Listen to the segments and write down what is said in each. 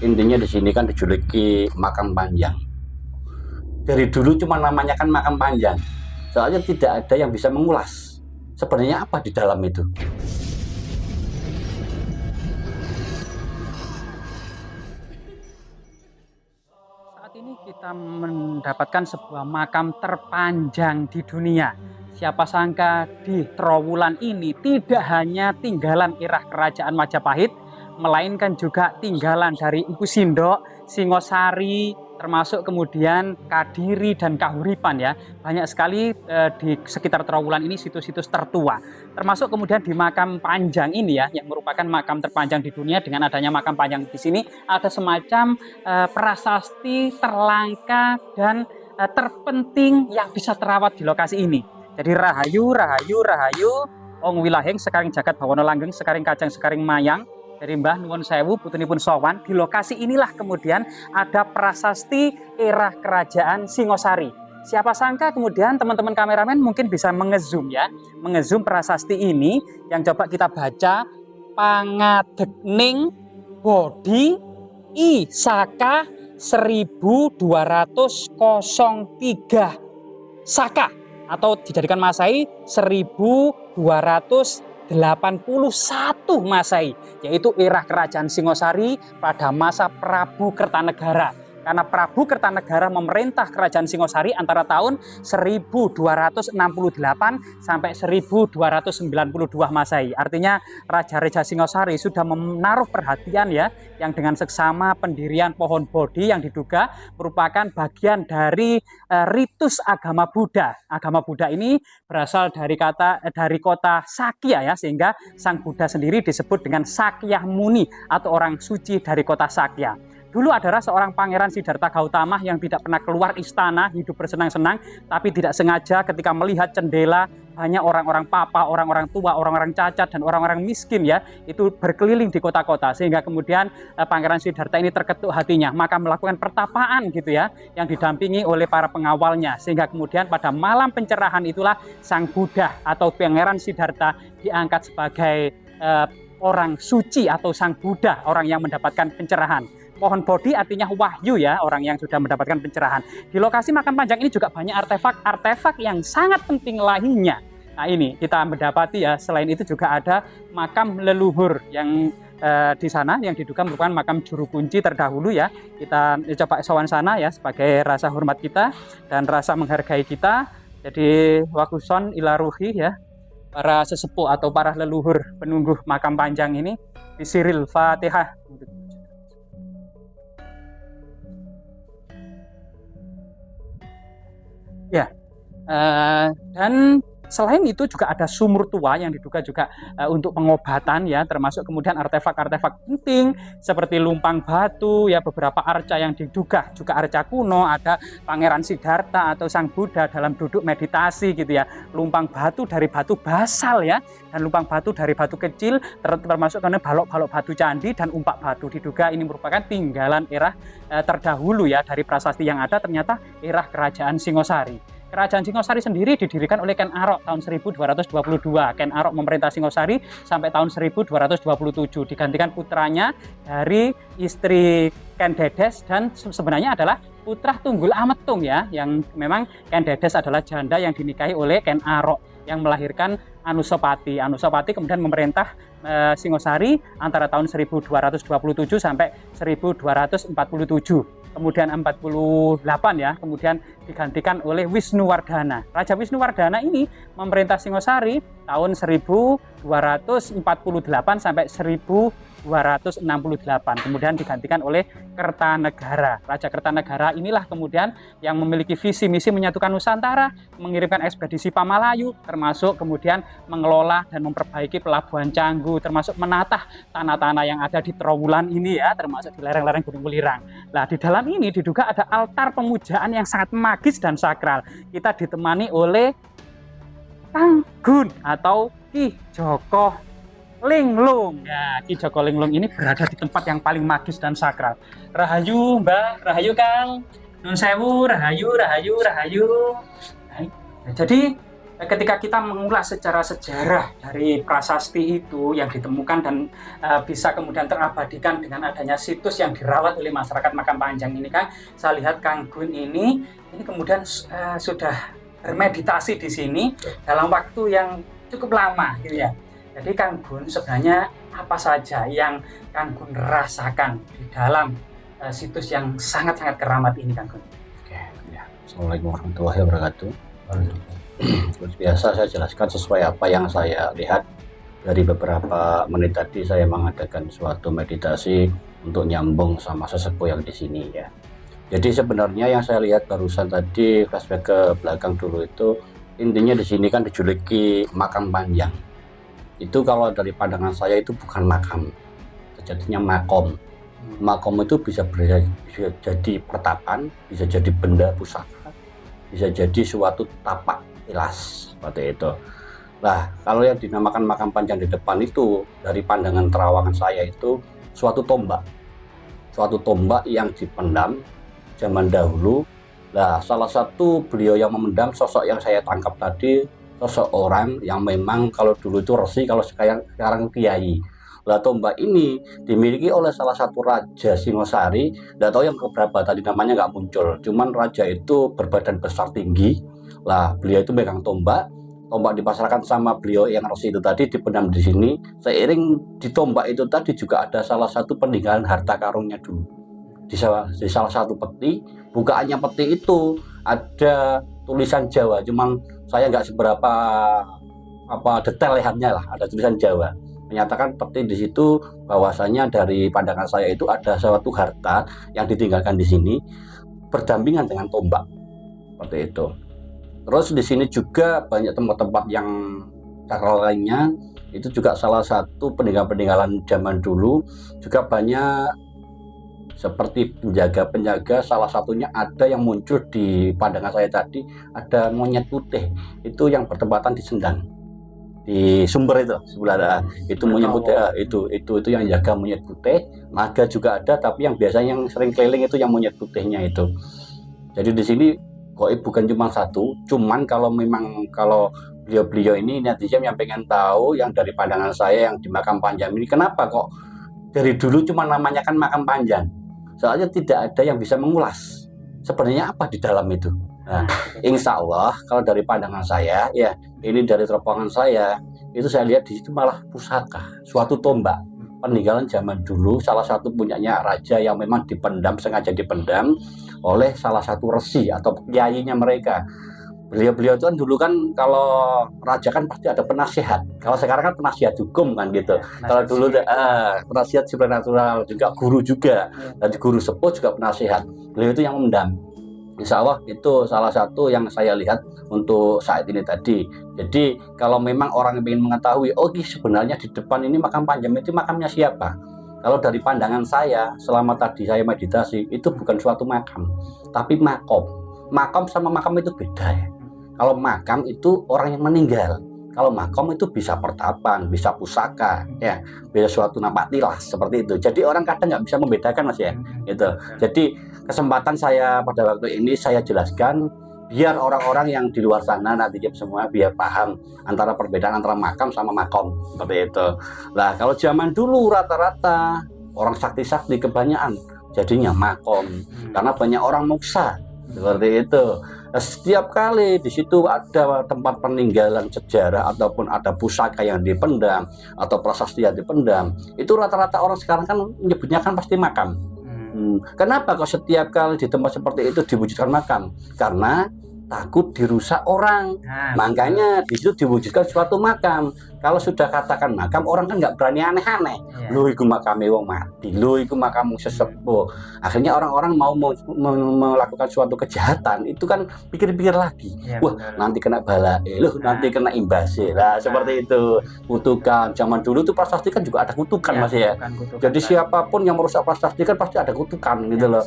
Intinya di sini kan dijuluki makam panjang. Dari dulu cuma namanya kan makam panjang. Soalnya tidak ada yang bisa mengulas sebenarnya apa di dalam itu. Saat ini kita mendapatkan sebuah makam terpanjang di dunia. Siapa sangka di Trowulan ini tidak hanya tinggalan era kerajaan Majapahit, melainkan juga tinggalan dari Empu Sindok, Singosari, termasuk kemudian Kadiri dan Kahuripan ya. Banyak sekali di sekitar Trowulan ini situs-situs tertua. Termasuk kemudian di makam panjang ini ya, yang merupakan makam terpanjang di dunia. Dengan adanya makam panjang di sini ada semacam prasasti terlangka dan terpenting yang bisa terawat di lokasi ini. Jadi rahayu, rahayu, rahayu, ong wilaheng sekaring jagat bawana langgeng sekaring kacang sekaring mayang dari Mbah Nuwun Sewu putunipun sowan. Di lokasi inilah kemudian ada prasasti era kerajaan Singosari. Siapa sangka kemudian teman-teman kameramen mungkin bisa mengezoom ya, mengezoom prasasti ini yang coba kita baca. Pangadegning Bodi I Saka 1203 Saka atau dijadikan Masehi 1281 Masehi, yaitu era kerajaan Singosari pada masa Prabu Kertanegara. Karena Prabu Kertanegara memerintah kerajaan Singosari antara tahun 1268 sampai 1292 Masehi. Artinya Raja-Raja Singosari sudah menaruh perhatian ya, yang dengan seksama pendirian pohon Bodhi yang diduga merupakan bagian dari ritus agama Buddha. Agama Buddha ini berasal dari kota Sakya ya, sehingga Sang Buddha sendiri disebut dengan Sakya Muni atau orang suci dari kota Sakya. Dulu adalah seorang pangeran Siddhartha Gautama yang tidak pernah keluar istana, hidup bersenang-senang, tapi tidak sengaja ketika melihat jendela banyak orang-orang papa, orang-orang tua, orang-orang cacat, dan orang-orang miskin ya, itu berkeliling di kota-kota, sehingga kemudian pangeran Siddhartha ini terketuk hatinya, maka melakukan pertapaan gitu ya, yang didampingi oleh para pengawalnya, sehingga kemudian pada malam pencerahan itulah Sang Buddha atau pangeran Siddhartha diangkat sebagai orang suci atau Sang Buddha, orang yang mendapatkan pencerahan. Pohon Bodhi artinya wahyu ya, orang yang sudah mendapatkan pencerahan. Di lokasi makam panjang ini juga banyak artefak-artefak yang sangat penting lainnya. Nah ini kita mendapati ya, selain itu juga ada makam leluhur yang di sana yang diduga merupakan makam juru kunci terdahulu ya. Kita coba sowan sana ya sebagai rasa hormat kita dan rasa menghargai kita. Jadi wakuson ilaruhi ya, para sesepuh atau para leluhur penunggu makam panjang ini, disiril Fatihah. Ya, dan selain itu juga ada sumur tua yang diduga juga untuk pengobatan ya, termasuk kemudian artefak-artefak penting seperti lumpang batu ya, beberapa arca yang diduga juga arca kuno, ada Pangeran Siddhartha atau Sang Buddha dalam duduk meditasi gitu ya, lumpang batu dari batu basal ya, dan lumpang batu dari batu kecil, termasuk karena balok-balok batu candi dan umpak batu. Diduga ini merupakan tinggalan era terdahulu ya dari prasasti yang ada, ternyata era kerajaan Singosari. Kerajaan Singosari sendiri didirikan oleh Ken Arok tahun 1222. Ken Arok memerintah Singosari sampai tahun 1227. Digantikan putranya dari istri Ken Dedes, dan sebenarnya adalah putra Tunggul Ametung ya, yang memang Ken Dedes adalah janda yang dinikahi oleh Ken Arok yang melahirkan Anusapati. Anusapati kemudian memerintah Singosari antara tahun 1227 sampai 1247. Kemudian 48 ya, kemudian digantikan oleh Wisnuwardana. Raja Wisnuwardana ini memerintah Singosari tahun 1248 sampai 1268. Kemudian digantikan oleh Kertanegara. Raja Kertanegara inilah kemudian yang memiliki visi misi menyatukan Nusantara, mengirimkan ekspedisi Pamalayu, termasuk kemudian mengelola dan memperbaiki pelabuhan Canggu, termasuk menatah tanah-tanah yang ada di Trowulan ini ya, termasuk di lereng-lereng Gunung Welirang. Nah, di dalam ini diduga ada altar pemujaan yang sangat magis dan sakral. Kita ditemani oleh Kang Gun atau Ki Joko Linglung. Ya, Ki Joko Linglung ini berada di tempat yang paling magis dan sakral. Rahayu Mbah, rahayu Kang. Nun sewu, rahayu, rahayu, rahayu. Nah, jadi ketika kita mengulas secara sejarah dari prasasti itu yang ditemukan dan bisa kemudian terabadikan dengan adanya situs yang dirawat oleh masyarakat Makam Panjang ini kan, saya lihat Kang Gun ini kemudian sudah bermeditasi di sini dalam waktu yang cukup lama gitu ya. Jadi Kang Gun sebenarnya apa saja yang Kang Gun rasakan di dalam situs yang sangat-sangat keramat ini Kang Gun? Oke, ya. Assalamualaikum warahmatullahi wabarakatuh. Seperti biasa saya jelaskan sesuai apa yang saya lihat dari beberapa menit tadi. Saya mengadakan suatu meditasi untuk nyambung sama sesepuh yang di sini ya. Jadi sebenarnya yang saya lihat barusan tadi, flashback ke belakang dulu, itu intinya di sini kan dijuluki makam panjang. Itu kalau dari pandangan saya itu bukan makam, sejatinya makom. Makom itu bisa jadi pertapan, bisa jadi benda pusaka, bisa jadi suatu tapak ilas seperti itu. Nah, kalau yang dinamakan makam panjang di depan itu dari pandangan terawangan saya itu suatu tombak yang dipendam zaman dahulu. Nah, salah satu beliau yang memendam, sosok yang saya tangkap tadi, sosok orang yang memang kalau dulu itu resi, kalau sekarang kiai. Lah, tombak ini dimiliki oleh salah satu raja Singosari. Nggak tahu yang keberapa tadi, namanya nggak muncul. Cuman raja itu berbadan besar tinggi. Lah, beliau itu megang tombak dipasarkan sama beliau yang resi itu tadi, dipendam di sini. Seiring di tombak itu tadi juga ada salah satu peninggalan harta karunnya dulu. Di salah satu peti, bukaannya peti itu ada tulisan Jawa. Cuman saya nggak seberapa detail lihatnya lah. Ada tulisan Jawa menyatakan peti di situ bahwasanya dari pandangan saya itu ada suatu harta yang ditinggalkan di sini berdampingan dengan tombak seperti itu. Terus di sini juga banyak tempat-tempat yang sakral lainnya, itu juga salah satu peninggalan zaman dulu. Juga banyak seperti penjaga-penjaga, salah satunya ada yang muncul di pandangan saya tadi, ada monyet putih itu yang bertempatan di Sendang, di sumber itu sebelah itu monyet putih, itu yang jaga monyet putih. Naga juga ada, tapi yang biasanya yang sering keliling itu yang monyet putihnya itu. Jadi di sini gaib bukan cuma satu, cuman kalau beliau ini netizen yang pengen tahu yang dari pandangan saya yang di makam panjang ini, kenapa kok dari dulu cuma namanya kan makam panjang, soalnya tidak ada yang bisa mengulas sebenarnya apa di dalam itu. Nah, insya Allah kalau dari pandangan saya ya, ini dari teropongan saya itu saya lihat di situ malah pusaka, suatu tombak peninggalan zaman dulu, salah satu punyanya raja yang memang sengaja dipendam oleh salah satu resi atau kiainya mereka. Beliau itu kan dulu kan kalau raja kan pasti ada penasihat. Kalau sekarang kan penasihat hukum kan gitu. Kalau dulu penasihat supernatural, juga guru juga. Dan guru sepuh juga penasihat. Beliau itu yang memendam. Insya Allah itu salah satu yang saya lihat untuk saat ini tadi. Jadi kalau memang orang ingin mengetahui, sebenarnya di depan ini makam panjang itu makamnya siapa? Kalau dari pandangan saya, selama tadi saya meditasi, itu bukan suatu makam, tapi makom. Makam sama makam itu beda ya. Kalau makam itu orang yang meninggal. Kalau makom itu bisa pertapan, bisa pusaka, ya, bisa suatu napak tilas seperti itu. Jadi orang kadang nggak bisa membedakan mas ya, gitu. Jadi kesempatan saya pada waktu ini saya jelaskan biar orang-orang yang di luar sana nanti semua biar paham antara perbedaan antara makam sama makom seperti itu. Nah, kalau zaman dulu rata-rata orang sakti-sakti kebanyakan jadinya makom karena banyak orang muksa seperti itu. Nah, setiap kali di situ ada tempat peninggalan sejarah ataupun ada pusaka yang dipendam atau prasasti yang dipendam, itu rata-rata orang sekarang kan menyebutnya kan pasti makam. Kenapa kok setiap kali di tempat seperti itu diwujudkan makam? Karena takut dirusak orang. Makanya di situ diwujudkan suatu makam. Kalau sudah katakan makam, orang kan nggak berani aneh-aneh. Lu iku makam wong mati, lu iku makam sesepuh. Akhirnya orang-orang mau melakukan suatu kejahatan, itu kan pikir-pikir lagi. Wah, nanti kena bala, nanti kena imbasnya. Lah seperti itu. Kutukan zaman dulu tuh prasasti kan juga ada kutukan mas ya. Jadi siapapun yang merusak prasasti kan pasti ada kutukan gitu loh.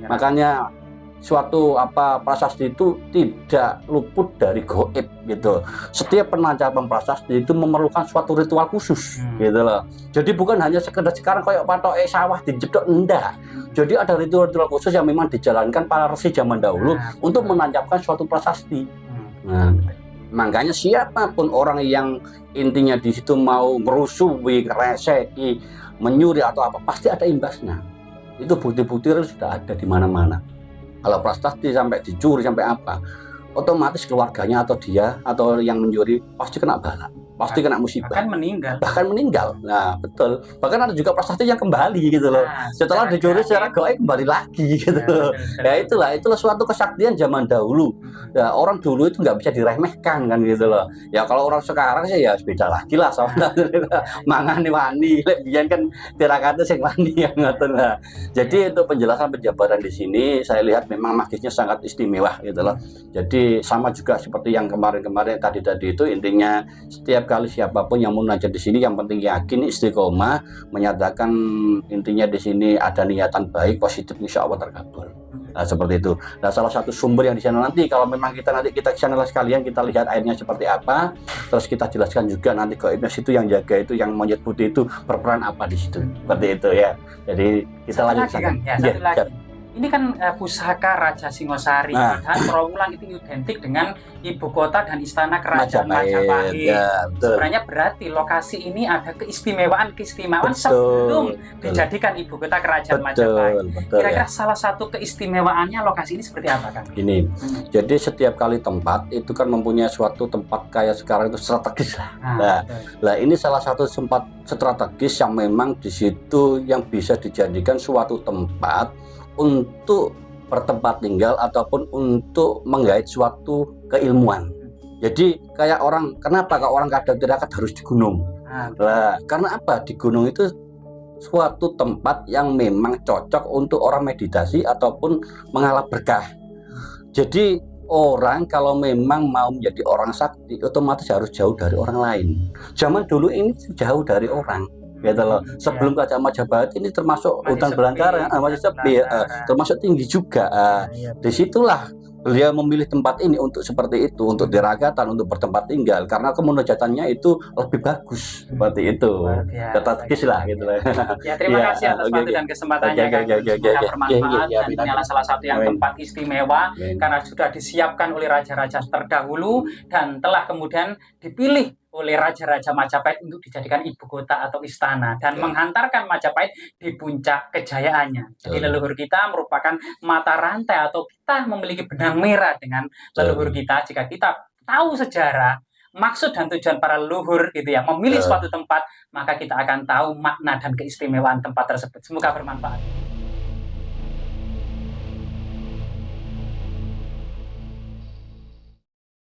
Makanya suatu prasasti itu tidak luput dari gaib gitu. Setiap penangkapan prasasti itu memerlukan suatu ritual khusus gitu loh. Jadi bukan hanya sekedar sekarang kayak patok sawah dijedok, enggak. Jadi ada ritual-ritual khusus yang memang dijalankan para resi zaman dahulu untuk menancapkan suatu prasasti. Nah, Makanya siapapun orang yang intinya di situ mau merusuhi, reseki, menyuri atau apa, pasti ada imbasnya. Itu bukti-bukti sudah ada di mana-mana. Kalau prasasti sampai dicuri sampai apa, otomatis keluarganya atau dia atau yang mencuri pasti kena bala, pasti kena musibah, bahkan meninggal. Nah betul, bahkan ada juga prasasti yang kembali gitu loh, setelah dicuri secara gaib kembali lagi gitu loh. Ya itulah suatu kesaktian zaman dahulu. Ya, orang dulu itu nggak bisa diremehkan kan gitu loh. Ya kalau orang sekarang sih ya beda lagi lah soalnya. Mangani wani, biyen kan tirakate sing wani yang ngoten lah. Jadi untuk penjelasan penjabaran di sini saya lihat memang magisnya sangat istimewa gitu loh. Jadi sama juga seperti yang kemarin-kemarin tadi itu, intinya setiap kali siapapun yang munajat di sini yang penting yakin, istiqomah, menyatakan intinya di sini ada niatan baik, positif, insya Allah terkabul. Nah, seperti itu. Nah, salah satu sumber yang di sana nanti kalau memang kita ke sana sekalian, kita lihat airnya seperti apa, terus kita jelaskan juga nanti gaibnya situ yang jaga itu, yang monyet putih itu berperan apa di situ. Seperti itu ya. Jadi kita lanjutkan. Satu lagi. Ini kan pusaka Raja Singosari, dan Trawulan itu identik dengan ibu kota dan istana kerajaan Majapahit. Ya, sebenarnya berarti lokasi ini ada keistimewaan sebelum dijadikan ibu kota kerajaan Majapahit. Kira-kira salah satu keistimewaannya lokasi ini seperti apa, Kang? Ini, jadi setiap kali tempat itu kan mempunyai suatu tempat kayak sekarang itu strategis lah. Nah, ini salah satu tempat strategis yang memang di situ yang bisa dijadikan suatu tempat untuk bertempat tinggal ataupun untuk menggait suatu keilmuan. Jadi kayak orang, kenapa kalau orang kadang tirakat harus di gunung? Nah, karena apa? Di gunung itu suatu tempat yang memang cocok untuk orang meditasi ataupun mengalap berkah. Jadi orang kalau memang mau menjadi orang sakti otomatis harus jauh dari orang lain. Zaman dulu ini jauh dari orang. Gitu loh. Sebelum Kerajaan Majapahit ini termasuk hutan belantara, masih sepi, termasuk tinggi juga. Disitulah beliau memilih tempat ini untuk seperti itu, untuk diragatan, untuk bertempat tinggal, karena kemunajatannya itu lebih bagus seperti itu. Strategis lah gitu lah. Ya, terima kasih atas waktu dan kesempatannya. Semoga bermanfaat dan ini adalah salah satu yang tempat istimewa karena sudah disiapkan oleh raja-raja terdahulu dan telah kemudian dipilih oleh raja-raja Majapahit untuk dijadikan ibu kota atau istana dan menghantarkan Majapahit di puncak kejayaannya. Jadi leluhur kita merupakan mata rantai atau kita memiliki benang merah dengan leluhur kita. Jika kita tahu sejarah, maksud dan tujuan para leluhur gitu ya, memilih suatu tempat, maka kita akan tahu makna dan keistimewaan tempat tersebut. Semoga bermanfaat.